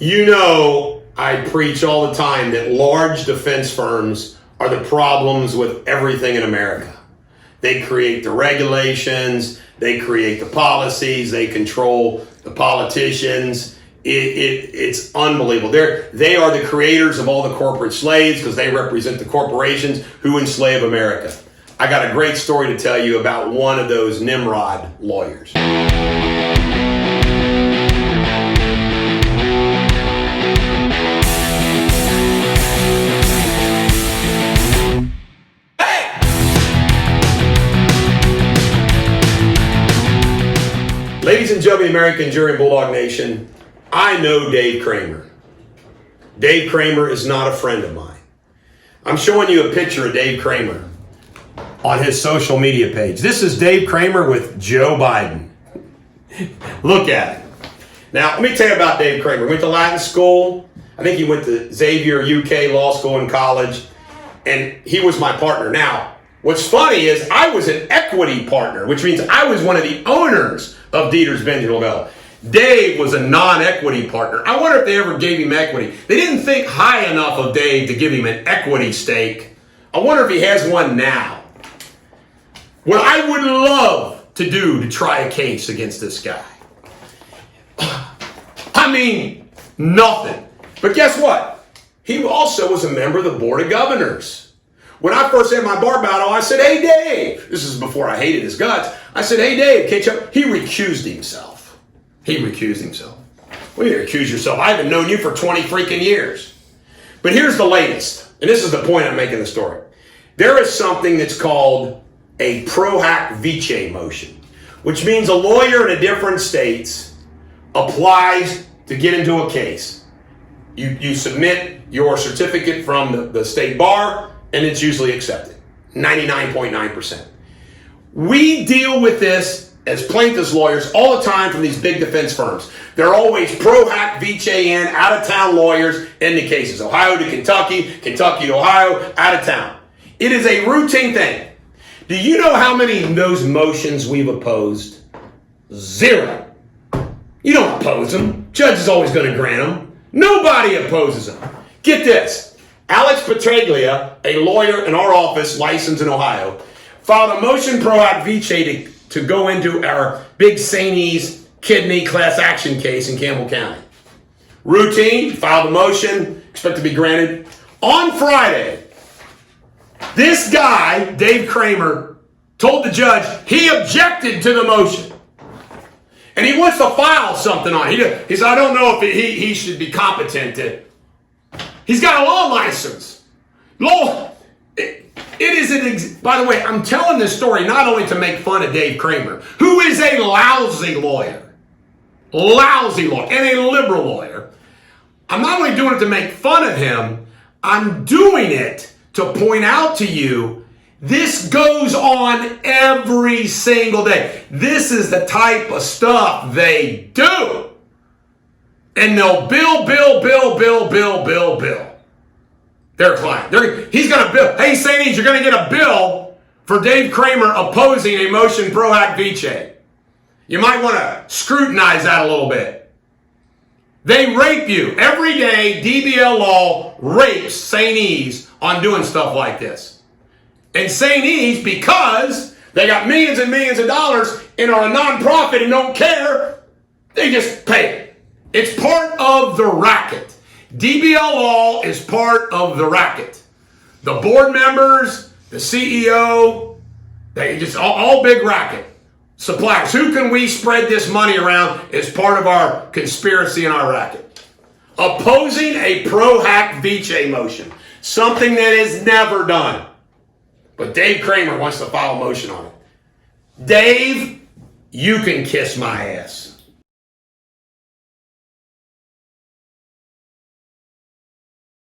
You know, I preach all the time that large defense firms are the problems with everything in America. They create the regulations, they create the policies, they control the politicians. It's unbelievable. They are the creators of all the corporate slaves because they represent the corporations who enslave America. I got a great story to tell you about one of those Nimrod lawyers. Ladies and gentlemen, American Jury and Bulldog Nation, I know Dave Kramer. Dave Kramer is not a friend of mine. I'm showing you a picture of Dave Kramer on his social media page. This is Dave Kramer with Joe Biden. Look at it. Now, let me tell you about Dave Kramer. He went to Latin school. I think he went to Xavier, UK Law School and college. And he was my partner. Now, what's funny is I was an equity partner, which means I was one of the owners of Deters Bulldog. Dave was a non-equity partner. I wonder if they ever gave him equity. They didn't think high enough of Dave to give him an equity stake. I wonder if he has one now. What I would love to do to try a case against this guy. I mean, nothing. But guess what? He also was a member of the Board of Governors. When I first had my bar battle, I said, "Hey, Dave." This is before I hated his guts. I said, "Hey, Dave, catch up." He recused himself. What do you recuse yourself? I haven't known you for 20 freaking years. But here's the latest. And this is the point I'm making in the story. There is something that's called a pro hac vice motion, which means a lawyer in a different states applies to get into a case. You submit your certificate from the state bar, and it's usually accepted, 99.9%. We deal with this as plaintiffs' lawyers all the time from these big defense firms. They're always pro hac vice in, out-of-town lawyers in the cases. Ohio to Kentucky, Kentucky to Ohio, out of town. It is a routine thing. Do you know how many of those motions we've opposed? 0. You don't oppose them. Judge is always going to grant them. Nobody opposes them. Get this. Alex Petraglia, a lawyer in our office, licensed in Ohio, filed a motion pro hac vice to go into our big Sainese kidney class action case in Campbell County. Routine, filed a motion, expect to be granted. On Friday, this guy, Dave Kramer, told the judge he objected to the motion. And he wants to file something on it. He said, "I don't know if he should be competent to." He's got a law license. By the way, I'm telling this story not only to make fun of Dave Kramer, who is a lousy lawyer, and a liberal lawyer. I'm not only doing it to make fun of him, I'm doing it to point out to you this goes on every single day. This is the type of stuff they do. And they'll bill their client. He's going to bill. Hey, Sainties, you're going to get a bill for Dave Kramer opposing a motion pro hac vice. You might want to scrutinize that a little bit. They rape you. Every day, DBL law rapes Sainties on doing stuff like this. And Sainties, because they got millions and millions of dollars and are a nonprofit and don't care, they just pay it. It's part of the racket. DBL law is part of the racket. The board members, the CEO, they just all big racket. Suppliers, who can we spread this money around is part of our conspiracy and our racket. Opposing a pro hac vice motion, something that is never done. But Dave Kramer wants to file a motion on it. Dave, you can kiss my ass.